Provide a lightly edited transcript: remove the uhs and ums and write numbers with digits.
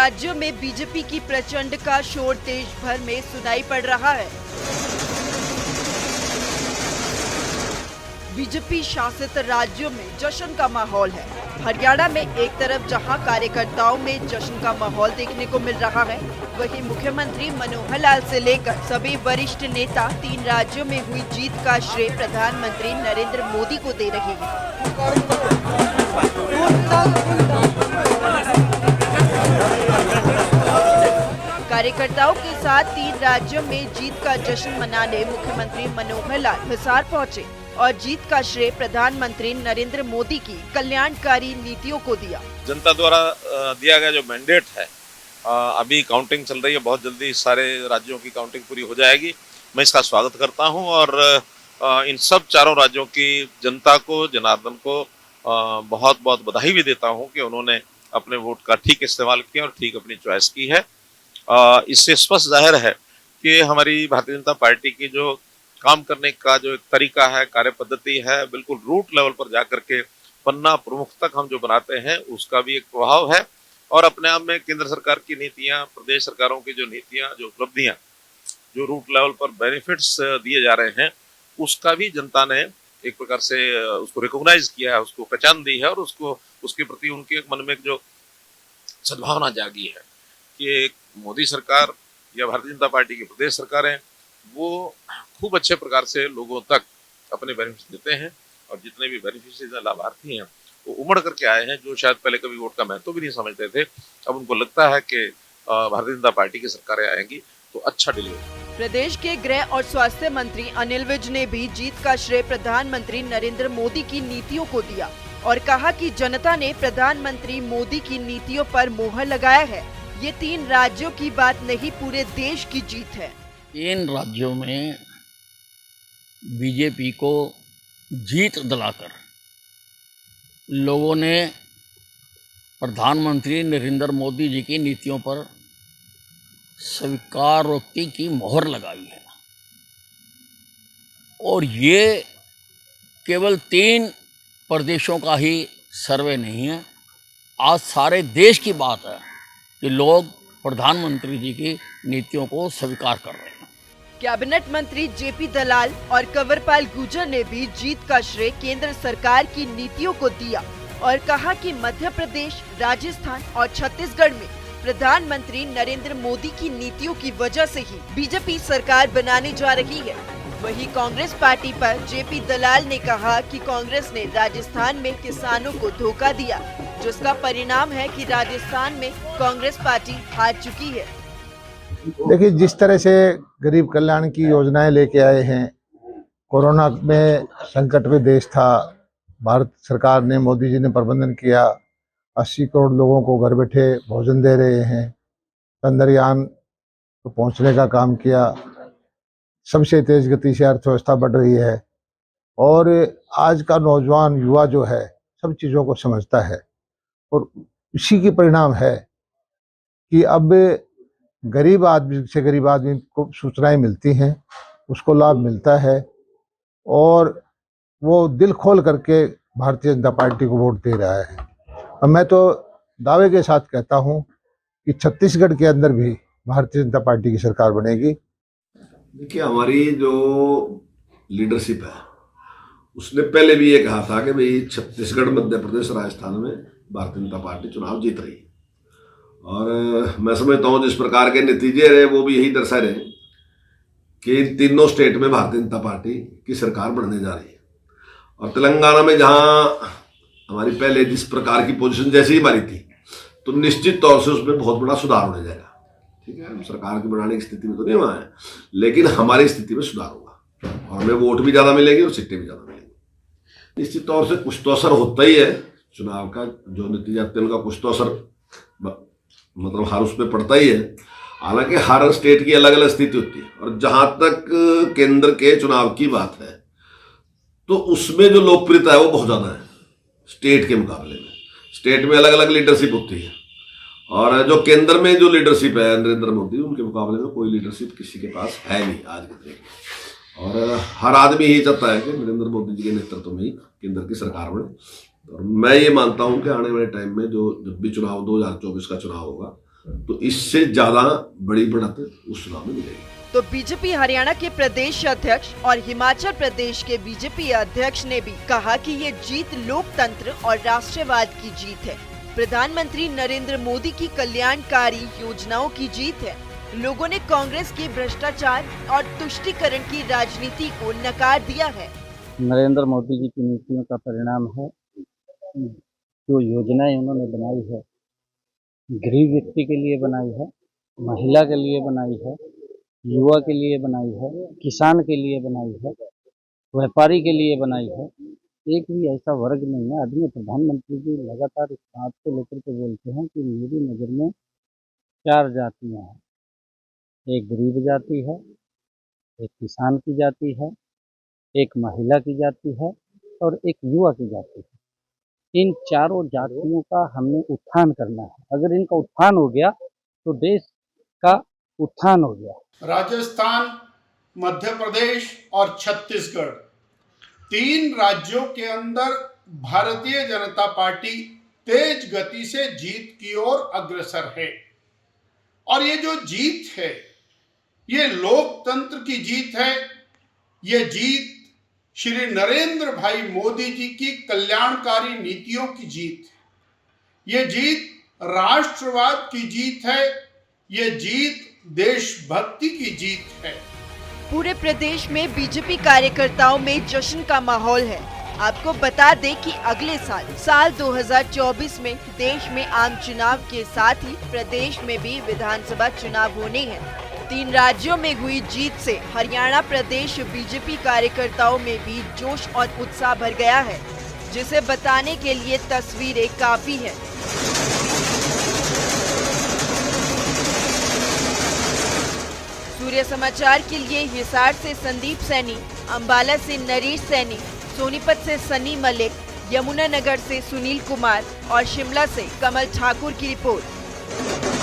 राज्यों में बीजेपी की प्रचंड का शोर देश भर में सुनाई पड़ रहा है। बीजेपी शासित राज्यों में जश्न का माहौल है। हरियाणा में एक तरफ जहां कार्यकर्ताओं में जश्न का माहौल देखने को मिल रहा है, वहीं मुख्यमंत्री मनोहर लाल से लेकर सभी वरिष्ठ नेता 3 राज्यों में हुई जीत का श्रेय प्रधानमंत्री नरेंद्र मोदी को दे रहे हैं। कार्यकर्ताओं के साथ 3 राज्यों में जीत का जश्न मनाने मुख्यमंत्री मनोहर लाल हिसार पहुंचे और जीत का श्रेय प्रधानमंत्री नरेंद्र मोदी की कल्याणकारी नीतियों को दिया। जनता द्वारा दिया गया जो मैंडेट है, अभी काउंटिंग चल रही है, बहुत जल्दी सारे राज्यों की काउंटिंग पूरी हो जाएगी। मैं इसका स्वागत करता हूं और इन सब 4 राज्यों की जनता को, जनार्दन को बहुत बहुत बधाई भी देता हूं कि उन्होंने अपने वोट का ठीक इस्तेमाल किया और ठीक अपनी चॉइस की है। इससे स्पष्ट जाहिर है कि हमारी भारतीय जनता पार्टी की जो काम करने का जो एक तरीका है, कार्य पद्धति है, बिल्कुल रूट लेवल पर जाकर के पन्ना प्रमुख तक हम जो बनाते हैं उसका भी एक प्रभाव है। और अपने आप में केंद्र सरकार की नीतियां, प्रदेश सरकारों की जो नीतियां, जो उपलब्धियां, जो रूट लेवल पर बेनिफिट्स दिए जा रहे हैं, उसका भी जनता ने एक प्रकार से उसको रिकॉग्नाइज किया है, उसको पहचान दी है और उसको उसके प्रति उनके मन में जो सद्भावना जागी है कि मोदी सरकार या भारतीय जनता पार्टी की प्रदेश सरकारें वो खूब अच्छे प्रकार से लोगों तक अपने बेनिफिट देते हैं और जितने भी बेनिफिशियरी लाभार्थी हैं वो उमड़ करके आए हैं, जो शायद पहले कभी वोट का महत्व भी नहीं समझते थे। अब उनको लगता है कि भारतीय जनता पार्टी की सरकारें आएंगी तो अच्छा डिलीवर। प्रदेश के गृह और स्वास्थ्य मंत्री अनिल विज ने भी जीत का श्रेय प्रधानमंत्री नरेंद्र मोदी की नीतियों को दिया और कहा कि जनता ने प्रधानमंत्री मोदी की नीतियों पर मोहर लगाया है। ये 3 राज्यों की बात नहीं, पूरे देश की जीत है। 3 राज्यों में बीजेपी को जीत दिलाकर लोगों ने प्रधानमंत्री नरेंद्र मोदी जी की नीतियों पर स्वीकारोक्ति की मोहर लगाई है। और ये केवल 3 प्रदेशों का ही सर्वे नहीं है, आज सारे देश की बात है कि लोग प्रधानमंत्री जी की नीतियों को स्वीकार कर रहे हैं। कैबिनेट मंत्री जेपी दलाल और कंवरपाल गुर्जर ने भी जीत का श्रेय केंद्र सरकार की नीतियों को दिया और कहा कि मध्य प्रदेश, राजस्थान और छत्तीसगढ़ में प्रधानमंत्री नरेंद्र मोदी की नीतियों की वजह से ही बीजेपी सरकार बनाने जा रही है। वहीं कांग्रेस पार्टी पर जेपी दलाल ने कहा कि कांग्रेस ने राजस्थान में किसानों को धोखा दिया, जिसका परिणाम है कि राजस्थान में कांग्रेस पार्टी हार चुकी है। देखिए, जिस तरह से गरीब कल्याण की योजनाएं लेके आए हैं, कोरोना में संकट में देश था, भारत सरकार ने, मोदी जी ने प्रबंधन किया, 80 करोड़ लोगों को घर बैठे भोजन दे रहे हैं, चंद्रयान तो पहुंचने का काम किया, सबसे तेज गति से अर्थव्यवस्था बढ़ रही है और आज का नौजवान युवा जो है सब चीज़ों को समझता है और इसी के परिणाम है कि अब गरीब आदमी से गरीब आदमी को सूचनाएं मिलती हैं, उसको लाभ मिलता है और वो दिल खोल करके भारतीय जनता पार्टी को वोट दे रहा है। और मैं तो दावे के साथ कहता हूं कि छत्तीसगढ़ के अंदर भी भारतीय जनता पार्टी की सरकार बनेगी। देखिए, हमारी जो लीडरशिप है उसने पहले भी ये कहा था कि भाई छत्तीसगढ़, मध्य प्रदेश, राजस्थान में भारतीय जनता पार्टी चुनाव जीत रही है और मैं समझता हूँ जिस प्रकार के नतीजे रहे वो भी यही दर्शा रहे कि इन तीनों स्टेट में भारतीय जनता पार्टी की सरकार बनने जा रही है। और तेलंगाना में जहाँ हमारी पहले जिस प्रकार की पोजीशन जैसी ही हमारी थी, तो निश्चित तौर से उसमें बहुत बड़ा सुधार होने जाएगा। ठीक है, हम सरकार की बनाने की स्थिति में तो नहीं हुआ है, लेकिन हमारी स्थिति में सुधार होगा और हमें वोट भी ज़्यादा मिलेंगे और सीटें भी ज़्यादा मिलेंगी। निश्चित तौर से कुछ तो असर होता ही है, चुनाव का जो नतीजा आते हैं उनका कुछ तो असर मतलब हर उसमें पड़ता ही है। हालांकि हर स्टेट की अलग अलग स्थिति होती है और जहां तक केंद्र के चुनाव की बात है तो उसमें जो लोकप्रियता है वो बहुत ज़्यादा है स्टेट के मुकाबले में। स्टेट में अलग अलग लीडरशिप होती है और जो केंद्र में जो लीडरशिप है नरेंद्र मोदी, उनके मुकाबले में कोई लीडरशिप किसी के पास है नहीं आज के दिन। और हर आदमी यही चाहता है कि नरेंद्र मोदी जी के नेतृत्व में ही केंद्र की सरकार बने। और मैं ये मानता हूं कि आने वाले टाइम में जो जब भी चुनाव 2024 का चुनाव होगा तो इससे ज्यादा बड़ी बढ़त उस चुनाव में मिलेगी। तो बीजेपी हरियाणा के प्रदेश अध्यक्ष और हिमाचल प्रदेश के बीजेपी अध्यक्ष ने भी कहा कि ये जीत लोकतंत्र और राष्ट्रवाद की जीत है। प्रधानमंत्री नरेंद्र मोदी की कल्याणकारी योजनाओं की जीत है। लोगों ने कांग्रेस की भ्रष्टाचार और तुष्टीकरण की राजनीति को नकार दिया है। नरेंद्र मोदी जी की नीतियों का परिणाम है। जो योजनाएं उन्होंने बनाई है, गरीब व्यक्ति के लिए बनाई है, महिला के लिए बनाई है, युवा के लिए बनाई है, किसान के लिए बनाई है, व्यापारी के लिए बनाई है। एक भी ऐसा वर्ग नहीं है। आदमी प्रधानमंत्री जी लगातार इस बात को लेकर के बोलते हैं कि मेरी नज़र में 4 जातियां हैं। एक गरीब जाति है, एक किसान की जाति है, एक महिला की जाति है और एक युवा की जाति है। इन चारों जातियों का हमें उत्थान करना है। अगर इनका उत्थान हो गया तो देश का उत्थान हो गया। राजस्थान, मध्य प्रदेश और छत्तीसगढ़, 3 राज्यों के अंदर भारतीय जनता पार्टी तेज गति से जीत की ओर अग्रसर है। और ये जो जीत है, ये लोकतंत्र की जीत है। ये जीत श्री नरेंद्र भाई मोदी जी की कल्याणकारी नीतियों की जीत है। ये जीत राष्ट्रवाद की जीत है। ये जीत देशभक्ति की जीत है। पूरे प्रदेश में बीजेपी कार्यकर्ताओं में जश्न का माहौल है। आपको बता दें कि अगले साल 2024 में देश में आम चुनाव के साथ ही प्रदेश में भी विधानसभा चुनाव होने हैं। 3 राज्यों में हुई जीत से हरियाणा प्रदेश बीजेपी कार्यकर्ताओं में भी जोश और उत्साह भर गया है, जिसे बताने के लिए तस्वीरें काफी हैं। सूर्य समाचार के लिए हिसार से संदीप सैनी, अंबाला से नरेश सैनी, सोनीपत से सनी मलिक, यमुनानगर से सुनील कुमार और शिमला से कमल ठाकुर की रिपोर्ट।